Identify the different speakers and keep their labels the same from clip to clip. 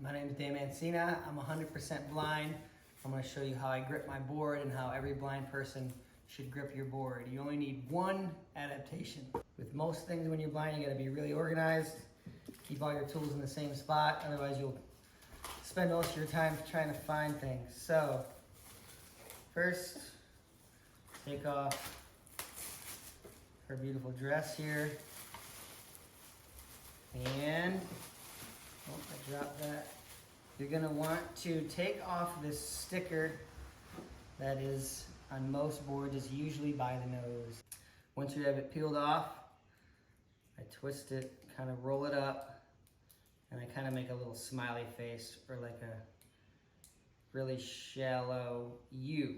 Speaker 1: My name is Mancina. I'm 100% blind. I'm going to show you how I grip my board and how every blind person should grip your board. You only need one adaptation. With most things when you're blind, you got to be really organized. Keep all your tools in the same spot, otherwise you'll spend most of your time trying to find things. So, first, take off her beautiful dress here. And I dropped that. You're gonna want to take off this sticker that is on most boards. It's usually by the nose. Once you have it peeled off, I twist it, kind of roll it up, and I kind of make a little smiley face or like a really shallow U.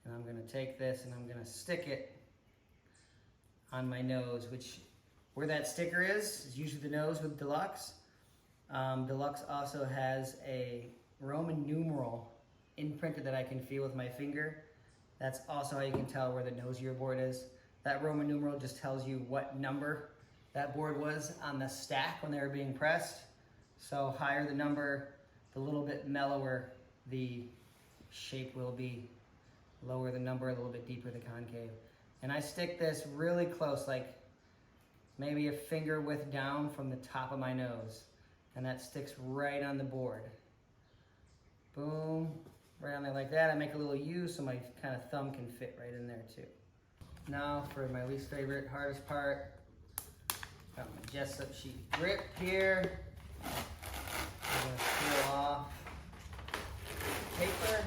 Speaker 1: And I'm gonna take this and I'm gonna stick it on my nose, which where that sticker is usually the nose with Deluxe. Deluxe also has a Roman numeral imprinted that I can feel with my finger. That's also how you can tell where the nose of your board is. That Roman numeral just tells you what number that board was on the stack when they were being pressed. So higher the number, the little bit mellower the shape will be. Lower the number, a little bit deeper the concave. And I stick this really close, like maybe a finger width down from the top of my nose. And that sticks right on the board. Boom, right on there like that. I make a little U so my kind of thumb can fit right in there too. Now for my least favorite, hardest part. Got my Jessup sheet grip here. I'm gonna peel off paper.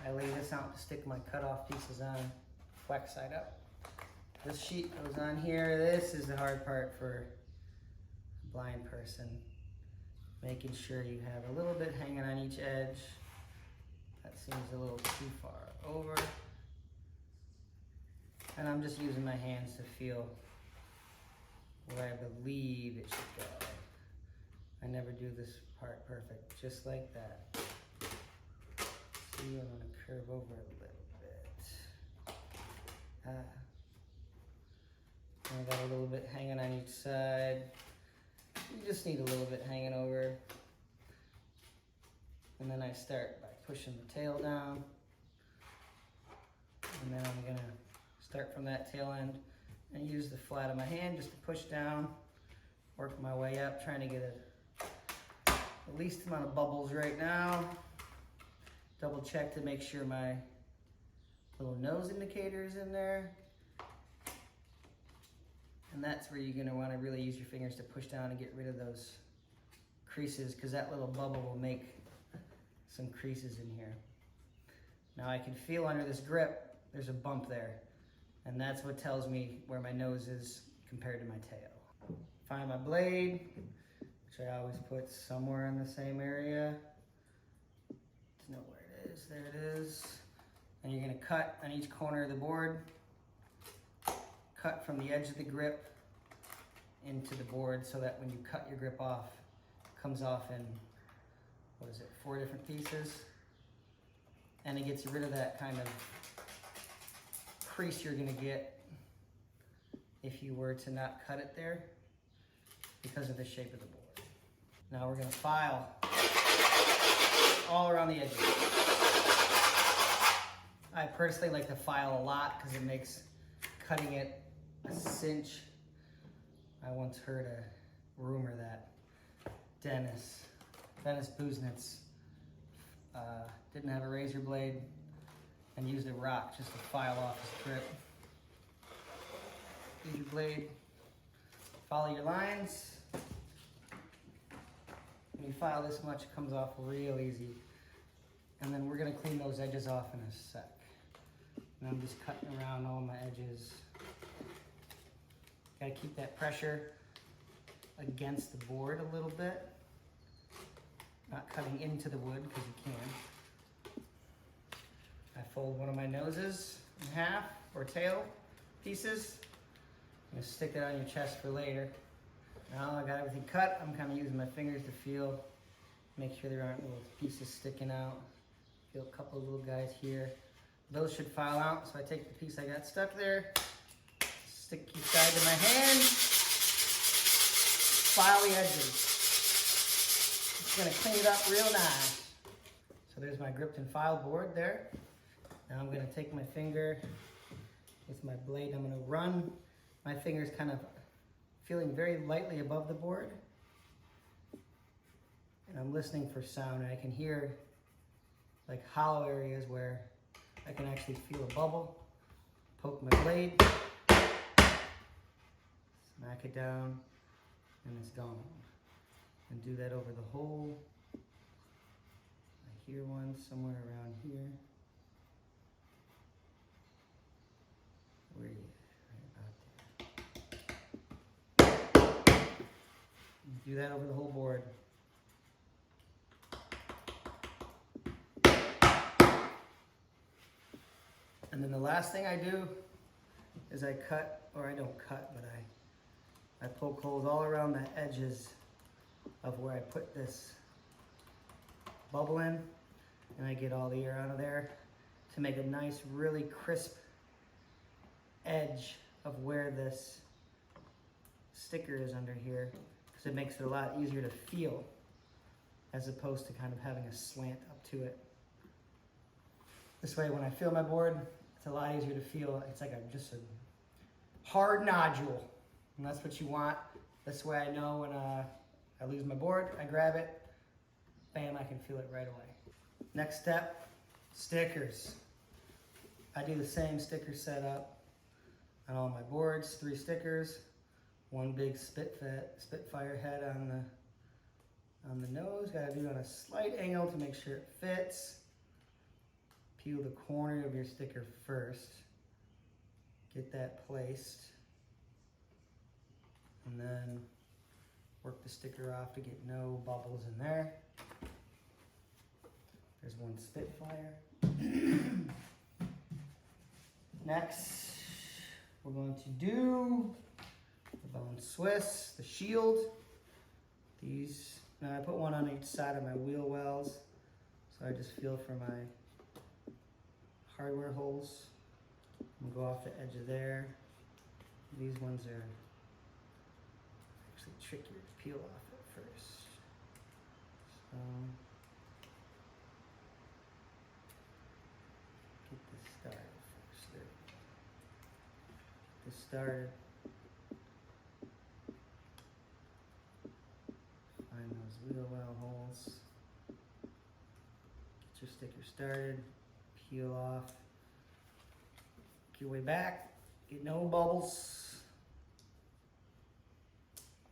Speaker 1: I lay this out to stick my cut off pieces on, wax side up. This sheet goes on here. This is the hard part for a blind person. Making sure you have a little bit hanging on each edge. That seems a little too far over. And I'm just using my hands to feel where I believe it should go. I never do this part perfect, just like that. See, I'm gonna curve over a little bit. I got a little bit hanging on each side. You just need a little bit hanging over. And then I start by pushing the tail down. And then I'm gonna start from that tail end and use the flat of my hand just to push down, work my way up, trying to get the least amount of bubbles right now. Double check to make sure my little nose indicator is in there. And that's where you're gonna wanna really use your fingers to push down and get rid of those creases, because that little bubble will make some creases in here. Now I can feel under this grip, there's a bump there. And that's what tells me where my nose is compared to my tail. Find my blade, which I always put somewhere in the same area. To know where it is, there it is. And you're gonna cut on each corner of the board. Cut from the edge of the grip into the board so that when you cut your grip off, it comes off in, 4 different pieces. And it gets rid of that kind of crease you're gonna get if you were to not cut it there because of the shape of the board. Now we're gonna file all around the edges. I personally like to file a lot because it makes cutting it a cinch. I once heard a rumor that Dennis Buznitz didn't have a razor blade and used a rock just to file off his grip. Use your blade, follow your lines. When you file this much, it comes off real easy. And then we're gonna clean those edges off in a sec. And I'm just cutting around all my edges. Gotta keep that pressure against the board a little bit. Not cutting into the wood, because you can. I fold one of my noses in half, or tail pieces. I'm gonna stick it on your chest for later. Now I got everything cut, I'm kind of using my fingers to feel, make sure there aren't little pieces sticking out. Feel a couple of little guys here. Those should file out, so I take the piece I got stuck there, stick each side to my hand, file the edges. Just gonna clean it up real nice. So there's my gripped and filed board there. Now I'm gonna take my finger with my blade. I'm gonna run my fingers kind of feeling very lightly above the board. And I'm listening for sound, and I can hear like hollow areas where I can actually feel a bubble. Poke my blade, smack it down, and it's gone. And do that over the whole. I hear one somewhere around here. Where are you? Right about there. Do that over the whole board. And then the last thing I do is I cut, or I don't cut, but I poke holes all around the edges of where I put this bubble in, and I get all the air out of there to make a nice, really crisp edge of where this sticker is under here, because it makes it a lot easier to feel as opposed to kind of having a slant up to it. This way, when I feel my board, it's a lot easier to feel. It's like just a hard nodule, and that's what you want. This way I know when I lose my board, I grab it, bam, I can feel it right away. Next step, stickers. I do the same sticker setup on all my boards, 3 stickers, one big Spitfire head on the nose. Gotta do it on a slight angle to make sure it fits. Peel the corner of your sticker first. Get that placed. And then work the sticker off to get no bubbles in there. There's one Spitfire. Next, we're going to do the bone Swiss, the shield. These, now I put one on each side of my wheel wells. So I just feel for my hardware holes. I'm gonna go off the edge of there. These ones are actually trickier to peel off at first. So get this started first. There we go. Get this started. Find those wheel well holes. Get your sticker started. Peel off, work your way back, get no bubbles.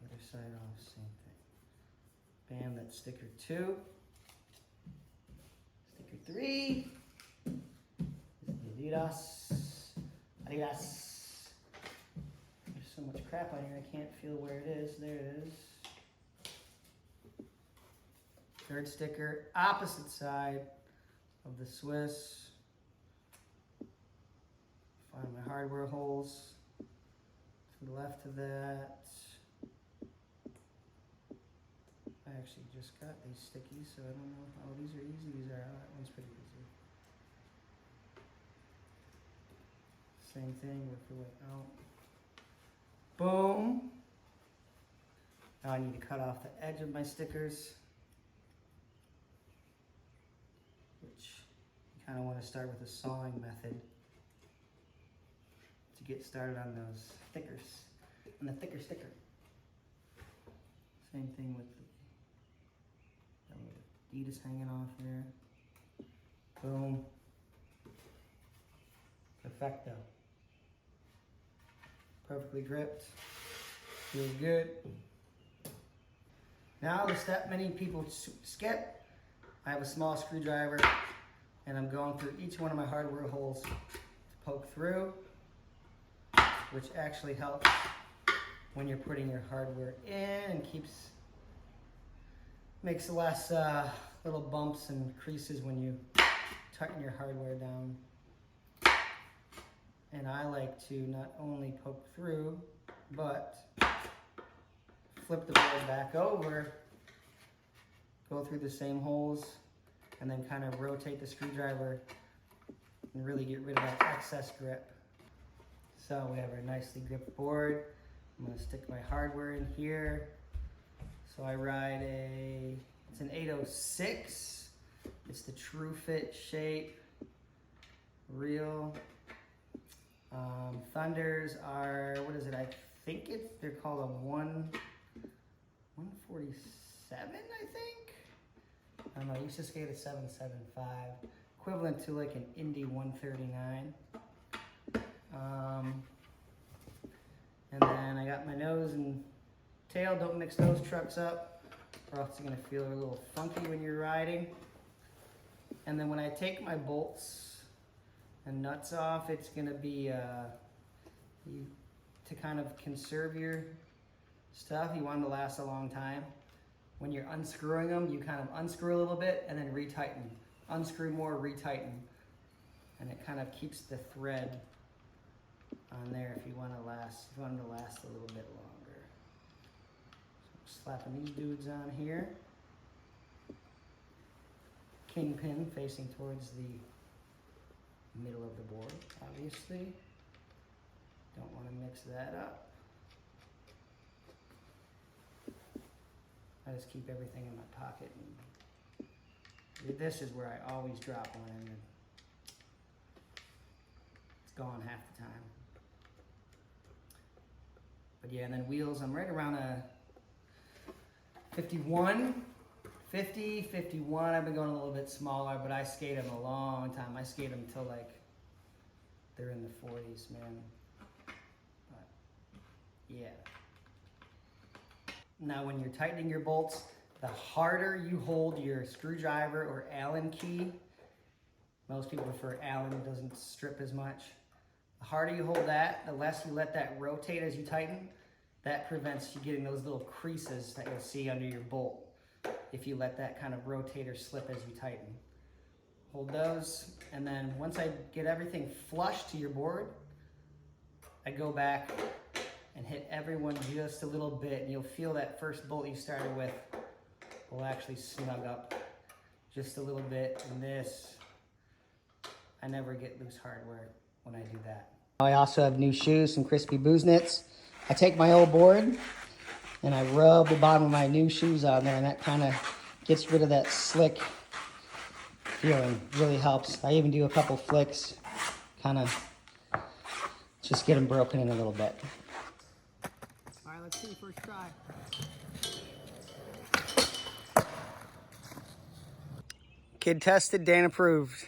Speaker 1: Other side off, same thing. Bam, that's sticker 2. Sticker 3. Adidas. Adidas. There's so much crap on here, I can't feel where it is. There it is. 3rd sticker, opposite side of the Swiss. Find my hardware holes to the left of that. I actually just got these stickies, so I don't know. Oh, these are easy. These are, that one's pretty easy. Same thing, work your way out. Boom. Now I need to cut off the edge of my stickers, which you kind of want to start with a sawing method to get started on those stickers, and the thicker sticker. Same thing with the Adidas hanging off there. Boom. Perfecto. Perfectly gripped. Feels good. Now the step many people skip. I have a small screwdriver, and I'm going through each one of my hardware holes to poke through, which actually helps when you're putting your hardware in and makes less little bumps and creases when you tighten your hardware down. And I like to not only poke through, but flip the board back over, go through the same holes, and then kind of rotate the screwdriver and really get rid of that excess grip. So we have our nicely gripped board. I'm going to stick my hardware in here, So I ride it's an 806. It's the True Fit shape, real. Thunders are, what is it? I think they're called a 147, I think. I don't know, I used to skate a 775, equivalent to like an Indy 139. And then I got my nose and tail. Don't mix those trucks up, or else it's gonna feel a little funky when you're riding. And then when I take my bolts and nuts off, it's gonna be to kind of conserve your stuff. You want them to last a long time. When you're unscrewing them, you kind of unscrew a little bit and then retighten. Unscrew more, retighten. And it kind of keeps the thread on there if you want them to last a little bit longer. So slapping these dudes on here. Kingpin facing towards the middle of the board, obviously. Don't want to mix that up. I just keep everything in my pocket. And this is where I always drop one and it's gone half the time. But yeah, and then wheels, I'm right around a 51, 50, 51. I've been going a little bit smaller, but I skate them a long time. I skate them until like they're in the 40s, man. But yeah. Now when you're tightening your bolts, the harder you hold your screwdriver or Allen key, most people prefer Allen, it doesn't strip as much. The harder you hold that, the less you let that rotate as you tighten. That prevents you getting those little creases that you'll see under your bolt if you let that kind of rotate or slip as you tighten. Hold those, and then once I get everything flush to your board, I go back and hit everyone just a little bit, and you'll feel that first bolt you started with will actually snug up just a little bit. And this, I never get loose hardware when I do that. I also have new shoes, some crispy Booznits. I take my old board and I rub the bottom of my new shoes on there, and that kind of gets rid of that slick feeling. Really helps. I even do a couple flicks, kind of just get them broken in a little bit. All right, let's see the first try. Kid tested, Dan approved.